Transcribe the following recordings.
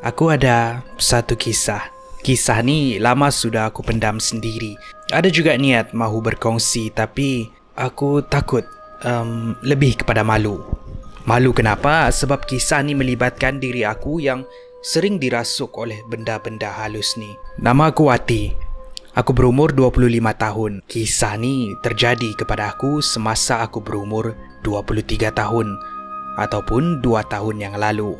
Aku ada satu kisah. Kisah ni lama sudah aku pendam sendiri. Ada juga niat mahu berkongsi tapi aku takut lebih kepada malu. Malu kenapa? Sebab kisah ni melibatkan diri aku yang sering dirasuk oleh benda-benda halus ni. Nama aku Wati. Aku berumur 25 tahun. Kisah ni terjadi kepada aku semasa aku berumur 23 tahun ataupun 2 tahun yang lalu.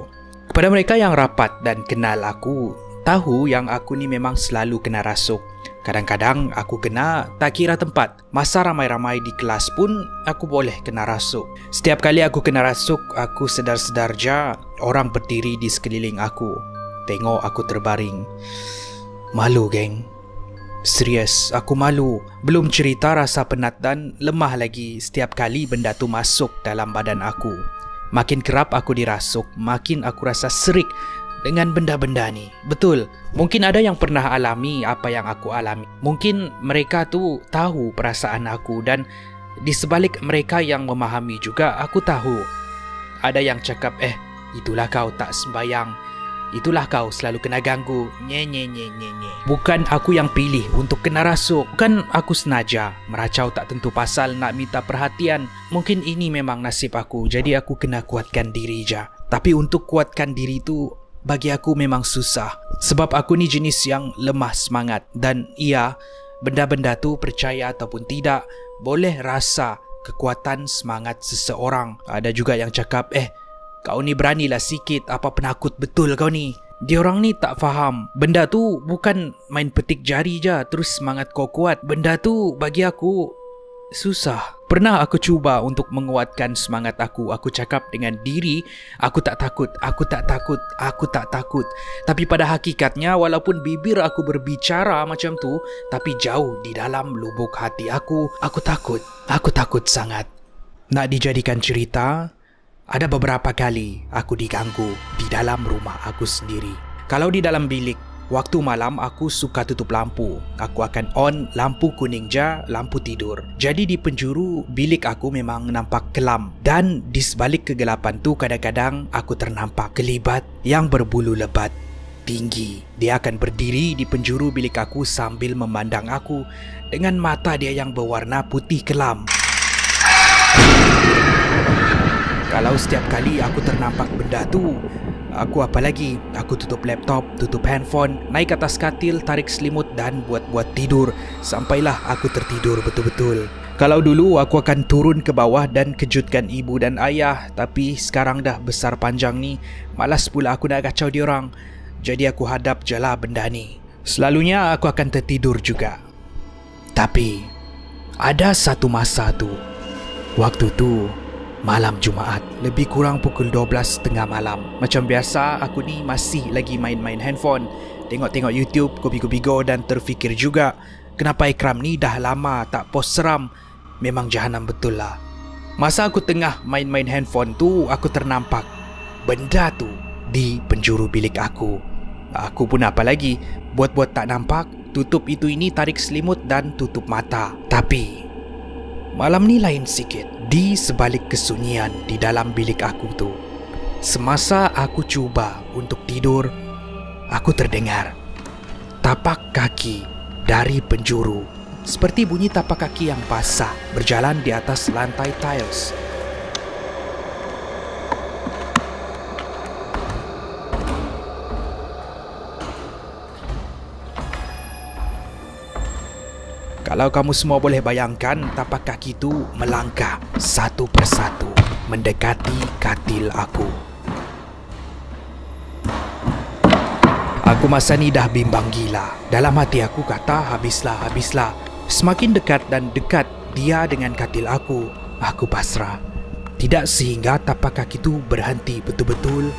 Kepada mereka yang rapat dan kenal aku, tahu yang aku ni memang selalu kena rasuk. Kadang-kadang aku kena tak kira tempat. Masa ramai-ramai di kelas pun aku boleh kena rasuk. Setiap kali aku kena rasuk, aku sedar-sedar je orang berdiri di sekeliling aku. Tengok aku terbaring. Malu, geng. Serius, aku malu. Belum cerita rasa penat dan lemah lagi setiap kali benda tu masuk dalam badan aku. Makin kerap aku dirasuk, makin aku rasa serik dengan benda-benda ni. Betul, mungkin ada yang pernah alami apa yang aku alami. Mungkin mereka tu tahu perasaan aku dan di sebalik mereka yang memahami juga aku tahu. Ada yang cakap, itulah kau tak sembayang. Itulah kau selalu kena ganggu. Nye. Bukan aku yang pilih untuk kena rasuk. Bukan aku senaja meracau tak tentu pasal nak minta perhatian. Mungkin ini memang nasib aku. Jadi aku kena kuatkan diri je. Tapi untuk kuatkan diri tu bagi aku memang susah. Sebab aku ni jenis yang lemah semangat. Dan iya, benda-benda tu percaya ataupun tidak, boleh rasa kekuatan semangat seseorang. Ada juga yang cakap, kau ni beranilah sikit, apa penakut betul kau ni. Diorang ni tak faham. Benda tu bukan main petik jari je terus semangat kau kuat. Benda tu bagi aku susah. Pernah aku cuba untuk menguatkan semangat aku. Aku cakap dengan diri, aku tak takut, aku tak takut, aku tak takut. Tapi pada hakikatnya walaupun bibir aku berbicara macam tu, tapi jauh di dalam lubuk hati aku takut. Aku takut sangat. Nak dijadikan cerita, ada beberapa kali aku diganggu di dalam rumah aku sendiri. Kalau di dalam bilik, waktu malam aku suka tutup lampu. Aku akan on lampu kuning je, lampu tidur. Jadi di penjuru bilik aku memang nampak kelam. Dan di sebalik kegelapan tu kadang-kadang aku ternampak kelibat yang berbulu lebat tinggi. Dia akan berdiri di penjuru bilik aku sambil memandang aku dengan mata dia yang berwarna putih kelam. Kalau setiap kali aku ternampak benda tu, aku apa lagi? Aku tutup laptop, tutup handphone, naik atas katil, tarik selimut dan buat-buat tidur sampailah aku tertidur betul-betul. Kalau dulu aku akan turun ke bawah dan kejutkan ibu dan ayah, tapi sekarang dah besar panjang ni, malas pula aku nak kacau diorang. Jadi aku hadap je lah benda ni. Selalunya aku akan tertidur juga. Tapi ada satu masa tu, waktu tu malam Jumaat, lebih kurang pukul 12.30 malam. Macam biasa, aku ni masih lagi main-main handphone, tengok-tengok YouTube, kopi-kopi go dan terfikir juga, kenapa Ikram ni dah lama tak post seram? Memang jahanam betul lah. Masa aku tengah main-main handphone tu, aku ternampak benda tu di penjuru bilik aku. Aku pun apa lagi, buat-buat tak nampak, tutup itu ini, tarik selimut dan tutup mata. Tapi malam ni lain sikit. Di sebalik kesunyian di dalam bilik aku tu, semasa aku cuba untuk tidur, aku terdengar tapak kaki dari penjuru, seperti bunyi tapak kaki yang basah berjalan di atas lantai tiles. Kalau kamu semua boleh bayangkan, tapak kaki tu melangkah satu persatu mendekati katil aku. Aku masa ni dah bimbang gila. Dalam hati aku kata, habislah. Semakin dekat dan dekat dia dengan katil aku pasrah. Tidak sehingga tapak kaki tu berhenti betul-betul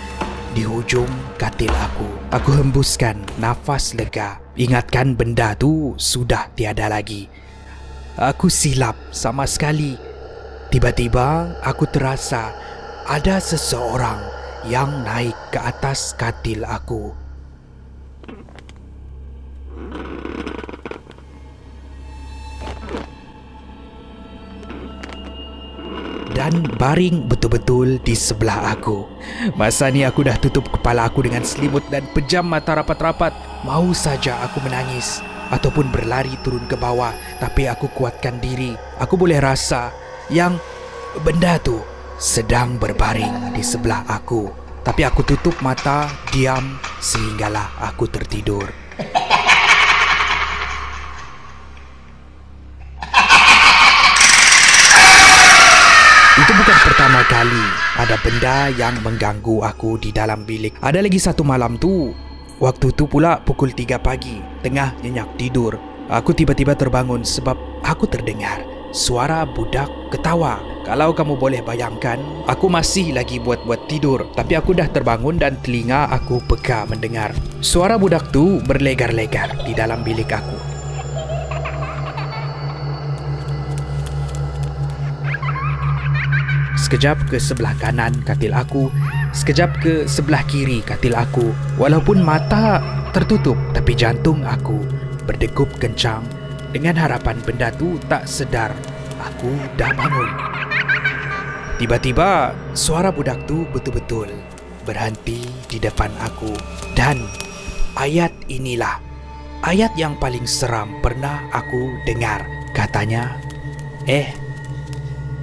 di hujung katil aku. Aku hembuskan nafas lega. Ingatkan benda tu sudah tiada lagi. Aku silap sama sekali. Tiba-tiba aku terasa ada seseorang yang naik ke atas katil aku. dan baring betul-betul di sebelah aku. Masa ni aku dah tutup kepala aku dengan selimut dan pejam mata rapat-rapat. Mau saja aku menangis ataupun berlari turun ke bawah, tapi aku kuatkan diri. Aku boleh rasa yang benda tu sedang berbaring di sebelah aku. Tapi aku tutup mata, diam sehinggalah aku tertidur. Itu bukan pertama kali ada benda yang mengganggu aku di dalam bilik. Ada lagi satu malam tu, waktu tu pula pukul 3 pagi, tengah nyenyak tidur. Aku tiba-tiba terbangun sebab aku terdengar suara budak ketawa. Kalau kamu boleh bayangkan, aku masih lagi buat-buat tidur, tapi aku dah terbangun dan telinga aku peka mendengar. Suara budak tu berlegar-legar di dalam bilik aku. Sekejap ke sebelah kanan katil aku, sekejap ke sebelah kiri katil aku. Walaupun mata tertutup, tapi jantung aku berdegup kencang dengan harapan benda tu tak sedar aku dah bangun. Tiba-tiba suara budak tu betul-betul berhenti di depan aku. Dan ayat inilah ayat yang paling seram pernah aku dengar. Katanya,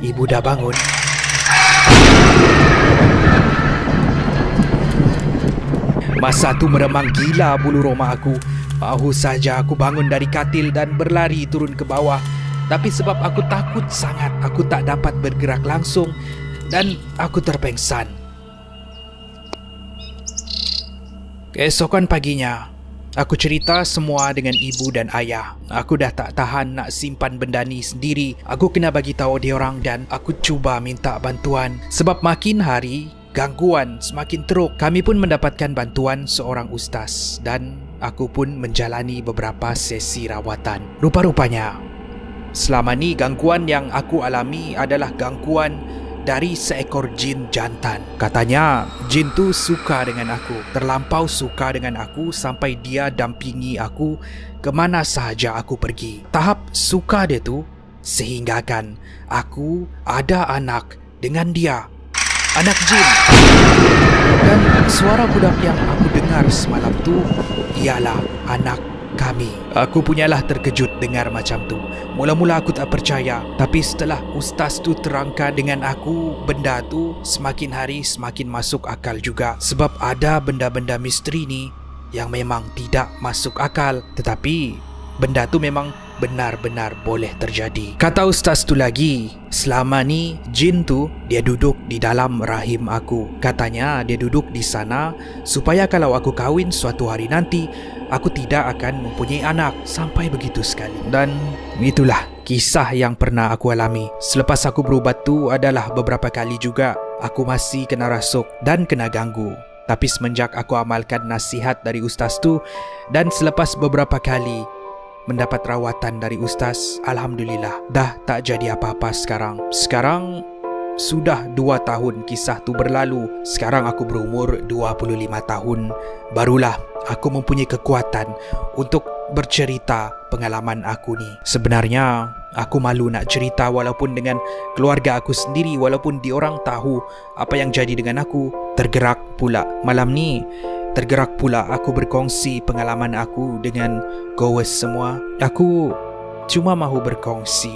ibu dah bangun. Masa tu meremang gila bulu roma aku. Mahu saja aku bangun dari katil dan berlari turun ke bawah. Tapi sebab aku takut sangat, aku tak dapat bergerak langsung dan aku terpengsan. Keesokan paginya, aku cerita semua dengan ibu dan ayah. Aku dah tak tahan nak simpan benda ni sendiri. Aku kena bagi tahu diorang dan aku cuba minta bantuan. Sebab makin hari, gangguan semakin teruk. Kami pun mendapatkan bantuan seorang ustaz dan aku pun menjalani beberapa sesi rawatan. Rupa-rupanya, selama ni gangguan yang aku alami adalah gangguan dari seekor jin jantan. Katanya jin tu suka dengan aku, terlampau suka dengan aku sampai dia dampingi aku ke mana sahaja aku pergi. Tahap suka dia tu sehinggakan aku ada anak dengan dia, anak jin. Dan suara budak yang aku dengar semalam tu ialah anak kami. Aku punyalah terkejut dengar macam tu. Mula-mula aku tak percaya, tapi setelah ustaz tu terangkan dengan aku, benda tu semakin hari semakin masuk akal juga. Sebab ada benda-benda misteri ni yang memang tidak masuk akal, tetapi benda tu memang benar-benar boleh terjadi. Kata ustaz tu lagi, selama ni jin tu dia duduk di dalam rahim aku. Katanya dia duduk di sana supaya kalau aku kahwin suatu hari nanti, aku tidak akan mempunyai anak. Sampai begitu sekali. Dan itulah kisah yang pernah aku alami. Selepas aku berubat tu adalah beberapa kali juga aku masih kena rasuk dan kena ganggu. Tapi semenjak aku amalkan nasihat dari ustaz tu dan selepas beberapa kali mendapat rawatan dari ustaz, alhamdulillah dah tak jadi apa-apa sekarang. Sekarang sudah 2 tahun kisah tu berlalu. Sekarang aku berumur 25 tahun. Barulah aku mempunyai kekuatan untuk bercerita pengalaman aku ni. Sebenarnya aku malu nak cerita walaupun dengan keluarga aku sendiri, walaupun diorang tahu apa yang jadi dengan aku. Tergerak pula malam ni, tergerak pula aku berkongsi pengalaman aku dengan goers semua. Aku cuma mahu berkongsi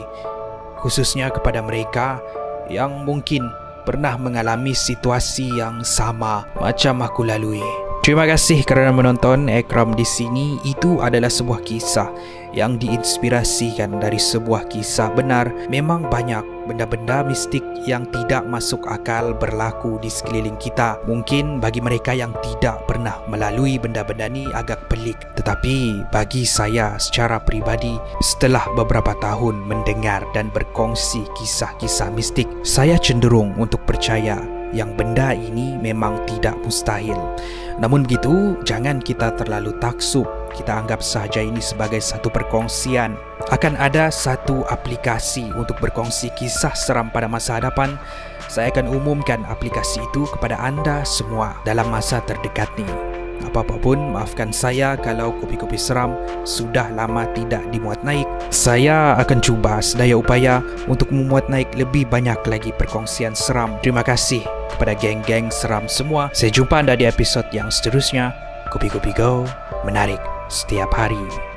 khususnya kepada mereka yang mungkin pernah mengalami situasi yang sama macam aku lalui. Terima kasih kerana menonton Akram di sini. Itu adalah sebuah kisah yang diinspirasikan dari sebuah kisah benar. Memang banyak benda-benda mistik yang tidak masuk akal berlaku di sekeliling kita. Mungkin bagi mereka yang tidak pernah melalui benda-benda ni agak pelik, tetapi bagi saya secara peribadi, setelah beberapa tahun mendengar dan berkongsi kisah-kisah mistik, saya cenderung untuk percaya yang benda ini memang tidak mustahil. Namun begitu, jangan kita terlalu taksub. Kita anggap sahaja ini sebagai satu perkongsian. Akan ada satu aplikasi untuk berkongsi kisah seram pada masa hadapan. Saya akan umumkan aplikasi itu kepada anda semua dalam masa terdekat ni. Apa-apa pun, maafkan saya kalau kopi-kopi seram sudah lama tidak dimuat naik. Saya akan cuba sedaya upaya untuk memuat naik lebih banyak lagi perkongsian seram. Terima kasih kepada geng-geng seram semua. Saya jumpa anda di episod yang seterusnya. Kopi-kopi Go, menarik setiap hari.